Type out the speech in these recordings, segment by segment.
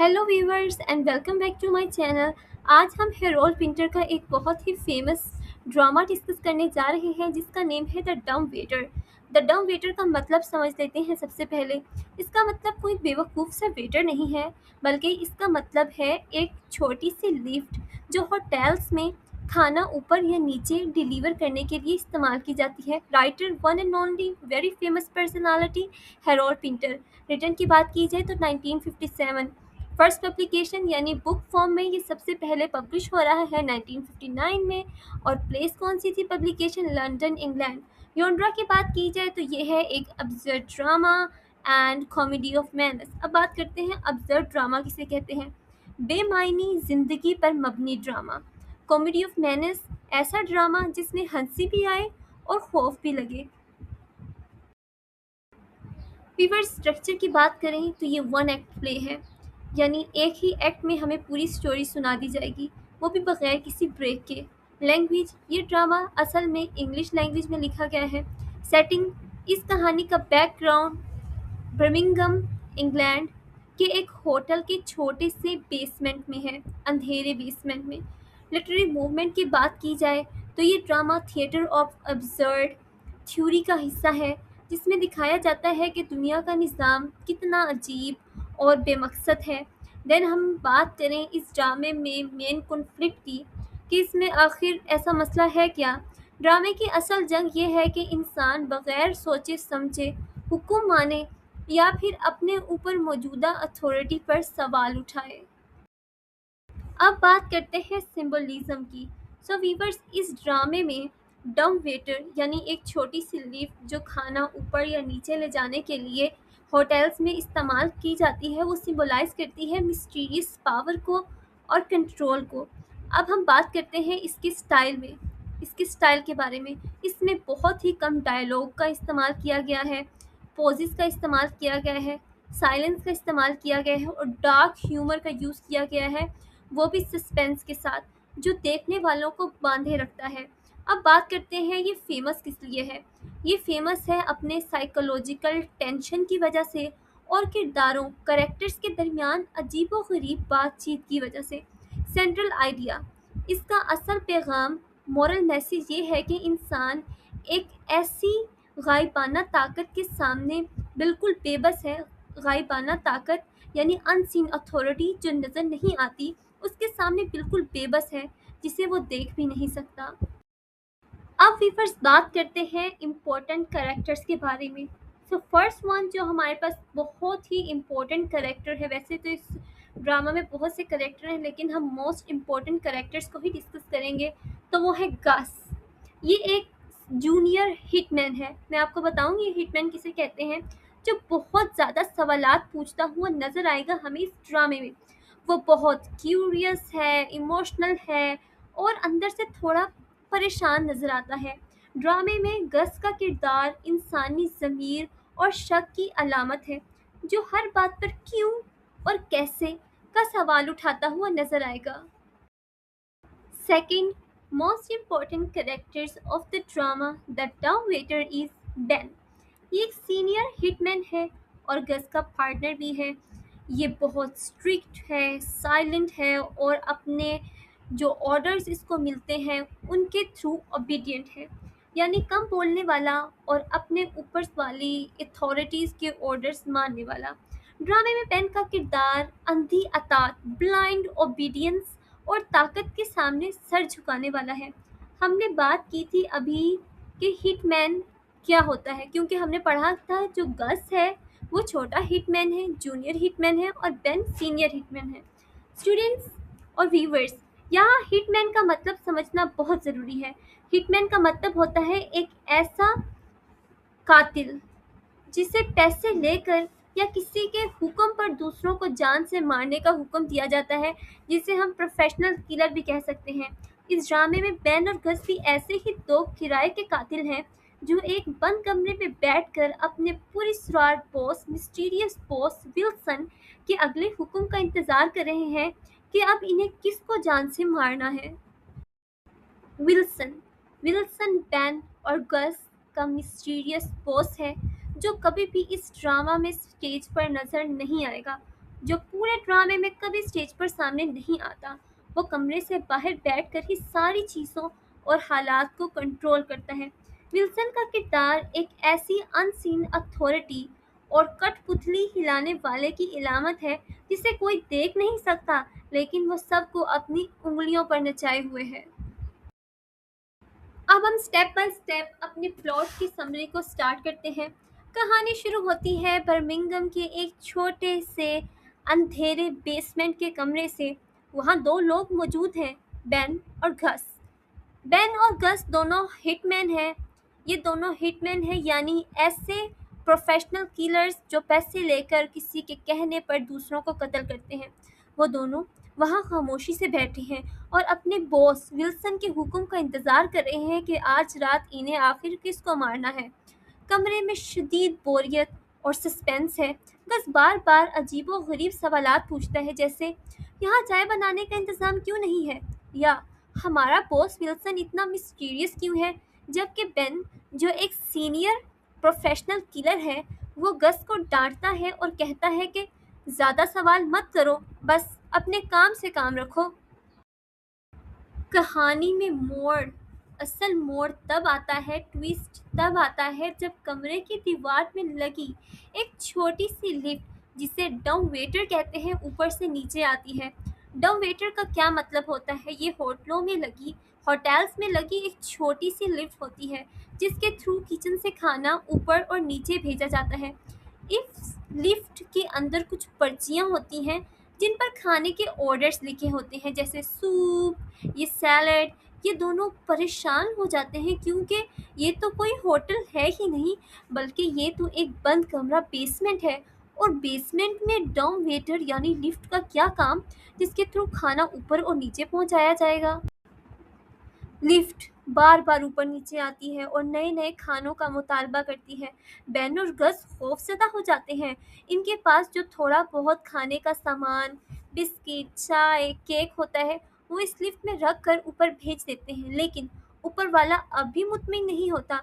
Hello viewers and welcome back to my channel. आज हम Harold Pinter का एक बहुत ही फेमस ड्रामा डिस्कस करने जा रहे हैं जिसका नेम है the dumb waiter. The dumb waiter का मतलब समझ लेते हैं। सबसे पहले इसका मतलब कोई बेवकूफ़ सा वेटर नहीं है, बल्कि इसका मतलब है एक छोटी सी लिफ्ट जो होटल्स में खाना ऊपर या नीचे डिलीवर करने के लिए इस्तेमाल की जाती है। Writer one and only very famous personality Harold Pinter. Return की बात की जाए तो 1957 फर्स्ट पब्लिकेशन यानी बुक फॉर्म में ये सबसे पहले पब्लिश हो रहा है 1959 में। और प्लेस कौन सी थी पब्लिकेशन? London, England. योनड्रा की बात की जाए तो ये है एक absurd drama and comedy of manners. अब बात करते हैं अब्सर्ड ड्रामा किसे कहते हैं। बेमायनी जिंदगी पर मबनी ड्रामा। कॉमेडी ऑफ मैनर्स ऐसा ड्रामा जिसमें हंसी भी आए और खौफ भी लगे। फीवर स्ट्रक्चर की बात करें तो ये वन एक्ट प्ले है, यानी एक ही एक्ट में हमें पूरी स्टोरी सुना दी जाएगी, वो भी बगैर किसी ब्रेक के। लैंग्वेज, ये ड्रामा असल में इंग्लिश लैंग्वेज में लिखा गया है। सेटिंग, इस कहानी का बैकग्राउंड बर्मिंघम, इंग्लैंड के एक होटल के छोटे से बेसमेंट में है, अंधेरे बेसमेंट में। लिटरेरी मूवमेंट की बात की जाए तो ये drama theatre of absurd theory का हिस्सा है, जिसमें दिखाया जाता है कि दुनिया का निज़ाम कितना अजीब और बेमकसद है। देन हम बात करें इस ड्रामे में मेन कॉन्फ्लिक्ट की, कि इसमें आखिर ऐसा मसला है क्या। ड्रामे की असल जंग ये है कि इंसान बग़ैर सोचे समझे हुक्म माने या फिर अपने ऊपर मौजूदा अथॉरिटी पर सवाल उठाए। अब बात करते हैं सिंबलिज्म की। सो वीवर्स, इस ड्रामे में डम्ब वेटर यानी एक छोटी सी लिफ्ट जो खाना ऊपर या नीचे ले जाने के लिए होटल्स में इस्तेमाल की जाती है, वो सिंबलाइज करती है मिस्टीरियस पावर को और कंट्रोल को। अब हम बात करते हैं इसके स्टाइल में, इसके स्टाइल के बारे में। इसमें बहुत ही कम डायलॉग का इस्तेमाल किया गया है, पोजेस का इस्तेमाल किया गया है, साइलेंस का इस्तेमाल किया गया है और डार्क ह्यूमर का यूज़ किया गया है, वो भी सस्पेंस के साथ, जो देखने वालों को बांधे रखता है। अब बात करते हैं ये फेमस किस लिए है। ये फेमस है अपने साइकोलॉजिकल टेंशन की वजह से और किरदारों करेक्टर्स के दरमियान अजीबोगरीब बातचीत की वजह से। सेंट्रल आइडिया, इसका असल पैगाम मॉरल मैसेज ये है कि इंसान एक ऐसी गायबाना ताकत के सामने बिल्कुल बेबस है। गायबाना ताकत यानी अनसीन अथॉरिटी जो नज़र नहीं आती, उसके सामने बिल्कुल बेबस है, जिसे वो देख भी नहीं सकता। अब वीवर्स बात करते हैं इम्पोर्टेंट कैरेक्टर्स के बारे में। सो फर्स्ट वन जो हमारे पास बहुत ही इम्पोर्टेंट कैरेक्टर है, वैसे तो इस ड्रामा में बहुत से कैरेक्टर हैं लेकिन हम मोस्ट इम्पोर्टेंट कैरेक्टर्स को ही डिस्कस करेंगे, तो वो है गस। ये एक जूनियर हिटमैन है। मैं आपको बताऊंगी ये हिटमैन किसे कहते हैं, जो बहुत ज़्यादा सवालात पूछता हुआ नज़र आएगा हमें इस ड्रामे में। वो बहुत क्यूरियस है, इमोशनल है और अंदर से थोड़ा परेशान नज़र आता है। ड्रामे में गस का किरदार इंसानी ज़मीर और शक की अलामत है, जो हर बात पर क्यों और कैसे का सवाल उठाता हुआ नज़र आएगा। Second most important characters of the drama The Dumb Waiter is Ben। ये एक सीनियर हिटमैन है और गस का पार्टनर भी है। ये बहुत स्ट्रिक्ट है, साइलेंट है और अपने जो ऑर्डर्स इसको मिलते हैं उनके थ्रू ओबीडियंट है, यानी कम बोलने वाला और अपने ऊपर वाली अथॉरिटीज़ के ऑर्डर्स मानने वाला। ड्रामे में पेन का किरदार अंधी अतात, ब्लाइंड ओबीडियंस और ताकत के सामने सर झुकाने वाला है। हमने बात की थी अभी कि हिटमैन क्या होता है, क्योंकि हमने पढ़ा था जो गस है वो छोटा हिटमैन है, जूनियर हिटमैन है और बेन सीनियर हिटमैन है। स्टूडेंट्स और व्यूवर्स, यहाँ हिटमैन का मतलब समझना बहुत ज़रूरी है। हिटमैन का मतलब होता है एक ऐसा कातिल जिसे पैसे लेकर या किसी के हुक्म पर दूसरों को जान से मारने का हुक्म दिया जाता है, जिसे हम प्रोफेशनल किलर भी कह सकते हैं। इस ड्रामे में बेन और गस भी ऐसे ही दो किराए के कातिल हैं, जो एक बंद कमरे में बैठकर अपने पुरस्कार बॉस मिस्टीरियस बॉस विल्सन के अगले हुक्म का इंतज़ार कर रहे हैं कि अब इन्हें किसको जान से मारना है। विल्सन विल्सन बेन और गस का मिस्टीरियस बॉस है, जो कभी भी इस ड्रामा में स्टेज पर नज़र नहीं आएगा। जो पूरे ड्रामे में कभी स्टेज पर सामने नहीं आता। वो कमरे से बाहर बैठकर ही सारी चीज़ों और हालात को कंट्रोल करता है। विल्सन का किरदार एक ऐसी अनसीन अथॉरिटी और कठपुतली हिलाने वाले की इलामत है जिसे कोई देख नहीं सकता, लेकिन वो सबको अपनी उंगलियों पर नचाए हुए है। अब हम स्टेप बाय स्टेप अपने प्लॉट की समरी को स्टार्ट करते हैं। कहानी शुरू होती है बर्मिंघम के एक छोटे से अंधेरे बेसमेंट के कमरे से। वहाँ दो लोग मौजूद हैं, बेन और घस। बेन और गस दोनों हिटमैन हैं। ये दोनों हिटमैन हैं, यानी ऐसे प्रोफेशनल किलर्स जो पैसे लेकर किसी के कहने पर दूसरों को कत्ल करते हैं। वो दोनों वहाँ खामोशी से बैठे हैं और अपने बॉस विल्सन के हुक्म का इंतज़ार कर रहे हैं कि आज रात इन्हें आखिर किसको मारना है। कमरे में शदीद बोरियत और सस्पेंस है। गस बार बार अजीबो गरीब सवालात पूछता है, जैसे यहाँ चाय बनाने का इंतज़ाम क्यों नहीं है, या हमारा बॉस विल्सन इतना मिस्टीरियस क्यों है। जबकि बेन, जो एक सीनियर प्रोफेशनल किलर है, वो गस को डांटता है और कहता है कि ज़्यादा सवाल मत करो, बस अपने काम से काम रखो। कहानी में मोड़, असल मोड़ तब आता है, ट्विस्ट तब आता है जब कमरे की दीवार में लगी एक छोटी सी लिफ्ट, जिसे डम्ब वेटर कहते हैं, ऊपर से नीचे आती है। डम्ब वेटर का क्या मतलब होता है? ये होटल्स में लगी एक छोटी सी लिफ्ट होती है जिसके थ्रू किचन से खाना ऊपर और नीचे भेजा जाता है। इस लिफ्ट के अंदर कुछ पर्चियाँ होती हैं जिन पर खाने के ऑर्डर्स लिखे होते हैं, जैसे सूप, ये सैलड। ये दोनों परेशान हो जाते हैं क्योंकि ये तो कोई होटल है ही नहीं, बल्कि ये तो एक बंद कमरा बेसमेंट है। और बेसमेंट में डम्ब वेटर यानी लिफ्ट का क्या काम, जिसके थ्रू खाना ऊपर और नीचे पहुंचाया जाएगा। लिफ्ट बार बार ऊपर नीचे आती है और नए नए खानों का मुतालबा करती है। बेन और गस खौफजदा हो जाते हैं। इनके पास जो थोड़ा बहुत खाने का सामान, बिस्किट, चाय, केक होता है, वो इस लिफ्ट में रख कर ऊपर भेज देते हैं, लेकिन ऊपर वाला अब भी मुतमिन नहीं होता।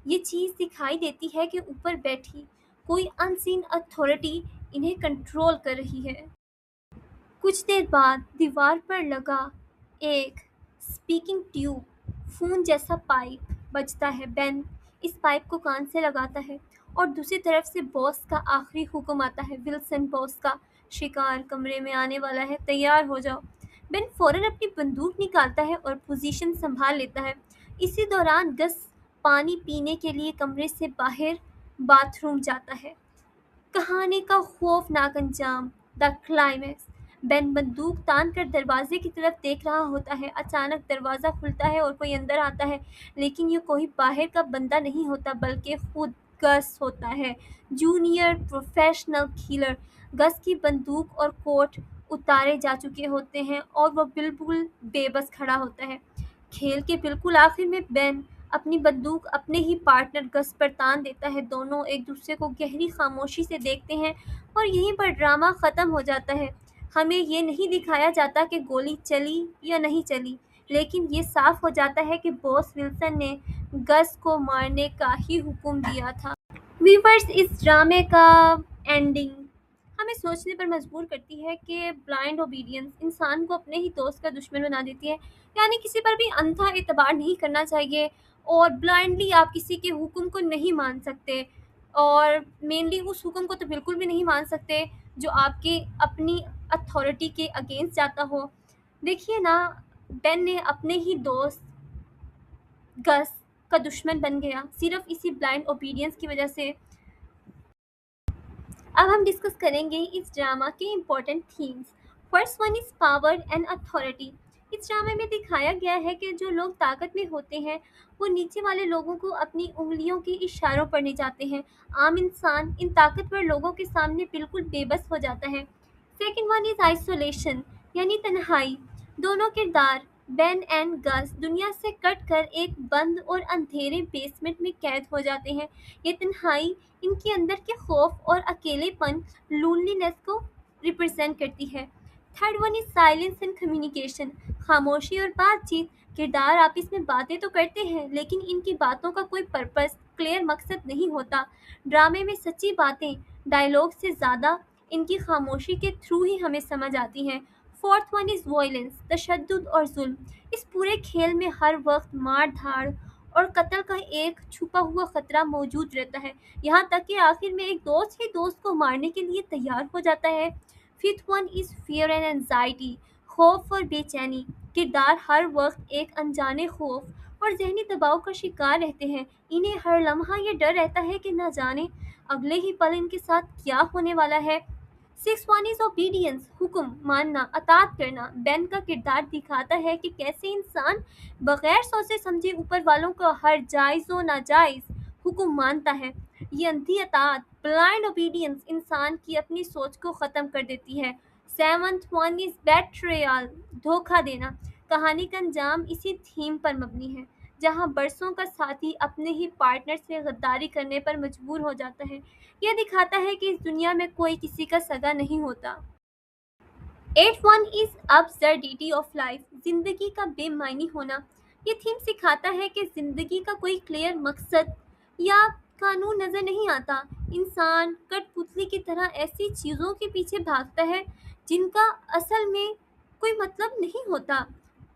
ये चीज़ दिखाई देती है कि ऊपर बैठी कोई अनसीन अथॉरिटी इन्हें कंट्रोल कर रही है। कुछ देर बाद दीवार पर लगा एक स्पीकिंग ट्यूब, फ़ोन जैसा पाइप बजता है। बेन इस पाइप को कान से लगाता है और दूसरी तरफ से बॉस का आखिरी हुक्म आता है, विल्सन बॉस का, शिकार कमरे में आने वाला है, तैयार हो जाओ। बेन फौरन अपनी बंदूक निकालता है और पोजीशन संभाल लेता है। इसी दौरान गस पानी पीने के लिए कमरे से बाहर बाथरूम जाता है। कहानी का खौफनाक अंजाम, द क्लाइमैक्स। बेन बंदूक तान कर दरवाजे की तरफ देख रहा होता है। अचानक दरवाज़ा खुलता है और कोई अंदर आता है, लेकिन ये कोई बाहर का बंदा नहीं होता, बल्कि खुद गस होता है, जूनियर प्रोफेशनल किलर। गस की बंदूक और कोट उतारे जा चुके होते हैं और वह बिल्कुल बेबस खड़ा होता है। खेल के बिल्कुल आखिर में बेन अपनी बंदूक अपने ही पार्टनर गस पर तान देता है। दोनों एक दूसरे को गहरी खामोशी से देखते हैं और यहीं पर ड्रामा ख़त्म हो जाता है। हमें ये नहीं दिखाया जाता कि गोली चली या नहीं चली, लेकिन ये साफ हो जाता है कि बॉस विल्सन ने गस को मारने का ही हुक्म दिया था। व्यूअर्स, इस ड्रामे का एंडिंग हमें सोचने पर मजबूर करती है कि ब्लाइंड ओबीडियंस इंसान को अपने ही दोस्त का दुश्मन बना देती है। यानी किसी पर भी अंधा एतबार नहीं करना चाहिए और ब्लाइंडली आप किसी के हुक्म को नहीं मान सकते, और मेनली उस हुक्म को तो बिल्कुल भी नहीं मान सकते जो आपके अपनी अथॉरिटी के अगेंस्ट जाता हो। देखिए ना, बेन ने अपने ही दोस्त गस का दुश्मन बन गया सिर्फ इसी ब्लाइंड ओबीडियंस की वजह से। अब हम डिस्कस करेंगे इस ड्रामा के important themes. First one is power and authority. इस ड्रामे में दिखाया गया है कि जो लोग ताकत में होते हैं वो नीचे वाले लोगों को अपनी उंगलियों के इशारों पर ले जाते हैं। आम इंसान इन ताकतवर लोगों के सामने बिल्कुल बेबस हो जाता है। सेकेंड वन इज़ आइसोलेशन, यानी तन्हाई। दोनों किरदार बेन एंड गस दुनिया से कट कर एक बंद और अंधेरे बेसमेंट में कैद हो जाते हैं। ये तन्हाई इनके अंदर के खौफ और अकेलेपन, लोनलीनेस को रिप्रेजेंट करती है। Third one is silence and communication, खामोशी और बातचीत। किरदार आपस में बातें तो करते हैं, लेकिन इनकी बातों का कोई पर्पस, क्लियर मकसद नहीं होता। ड्रामे में सच्ची बातें डायलॉग से ज़्यादा इनकी खामोशी के थ्रू ही हमें समझ आती हैं। फोर्थ वन इज़ वायलेंस, तशद्दुद और जुल्म। इस पूरे खेल में हर वक्त मार धाड़ और कत्ल का एक छुपा हुआ खतरा मौजूद रहता है, यहाँ तक कि आखिर में एक दोस्त ही दोस्त को मारने के लिए तैयार हो जाता है। Fifth one is fear and anxiety, खौफ और बेचैनी। किरदार हर वक्त एक अनजाने खौफ और जहनी दबाव का शिकार रहते हैं। इन्हें हर लम्हा ये डर रहता है कि न जाने अगले ही पल इनके साथ क्या होने वाला है। सिक्स वन इज ओबीडियंस, हुक्म मानना, अतात करना। बेन का किरदार दिखाता है कि कैसे इंसान बगैर सोचे समझे ऊपर वालों का हर जायज़ व नाजायज़ हुक्म मानता है। ये अंधी अतात, ब्लाइंड ओबीडियंस, इंसान की अपनी सोच को ख़त्म कर देती है। सेवंथ वन इज बेट्रेयल, धोखा देना। कहानी का अंजाम इसी थीम पर मबनी है, जहाँ बरसों का साथी अपने ही पार्टनर से गद्दारी करने पर मजबूर हो जाता है। यह दिखाता है कि इस दुनिया में कोई किसी का सगा नहीं होता। Eight one is absurdity of life, जिंदगी का बेमायनी होना। ये थीम सिखाता है कि जिंदगी का कोई क्लियर मकसद या कानून नजर नहीं आता। इंसान कठपुतली की तरह ऐसी चीज़ों के पीछे भागता है जिनका असल में कोई मतलब नहीं होता।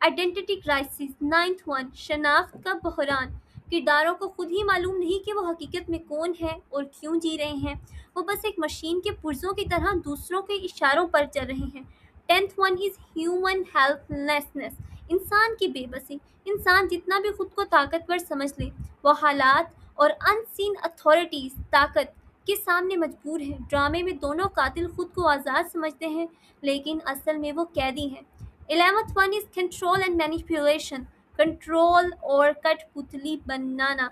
आइडेंटिटी क्राइसिस, नाइन्थ वन, शनाख्त का बहरान। किरदारों को खुद ही मालूम नहीं कि वो हकीकत में कौन है और क्यों जी रहे हैं। वो बस एक मशीन के पुर्जों की तरह दूसरों के इशारों पर चल रहे हैं। Tenth one is human helplessness, इंसान की बेबसी। इंसान जितना भी खुद को ताकतवर समझ ले, वो हालात और अनसीन अथॉरिटीज ताकत के सामने मजबूर है। ड्रामे में दोनों कातिल खुद को आज़ाद समझते हैं, लेकिन असल में वो कैदी हैं। 11th one is control and manipulation, control और कठपुतली बनाना।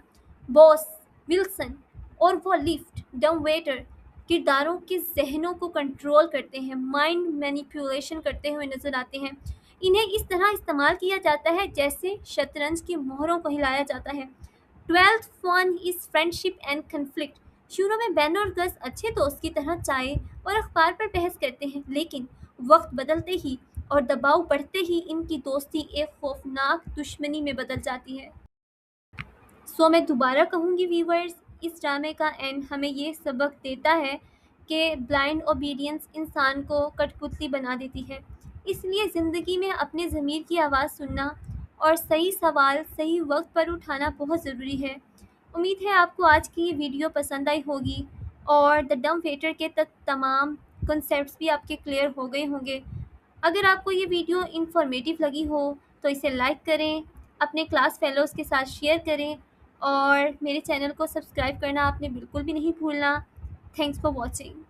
बॉस विल्सन और वो लिफ्ट डम वेटर किरदारों के जहनों को कंट्रोल करते हैं, माइंड मैनिपुलेशन करते हुए नजर आते हैं। इन्हें इस तरह इस्तेमाल किया जाता है जैसे शतरंज की मोहरों को हिलाया जाता है। 12th one is friendship and conflict. शुरू में बेन और गस अच्छे दोस्त की तरह चाय और अखबार पर बहस करते हैं, लेकिन वक्त बदलते ही और दबाव बढ़ते ही इनकी दोस्ती एक खौफनाक दुश्मनी में बदल जाती है। सो मैं दोबारा कहूँगी व्यूवर्स, इस ड्रामे का एंड हमें ये सबक देता है कि ब्लाइंड ओबीडियंस इंसान को कठपुतली बना देती है। इसलिए ज़िंदगी में अपने ज़मीर की आवाज़ सुनना और सही सवाल सही वक्त पर उठाना बहुत ज़रूरी है। उम्मीद है आपको आज की ये वीडियो पसंद आई होगी और द डम वेटर के तमाम कॉन्सेप्ट्स भी आपके क्लियर हो गए होंगे। अगर आपको ये वीडियो इन्फॉर्मेटिव लगी हो तो इसे लाइक करें, अपने क्लास फेलोज़ के साथ शेयर करें और मेरे चैनल को सब्सक्राइब करना आपने बिल्कुल भी नहीं भूलना। Thanks for watching.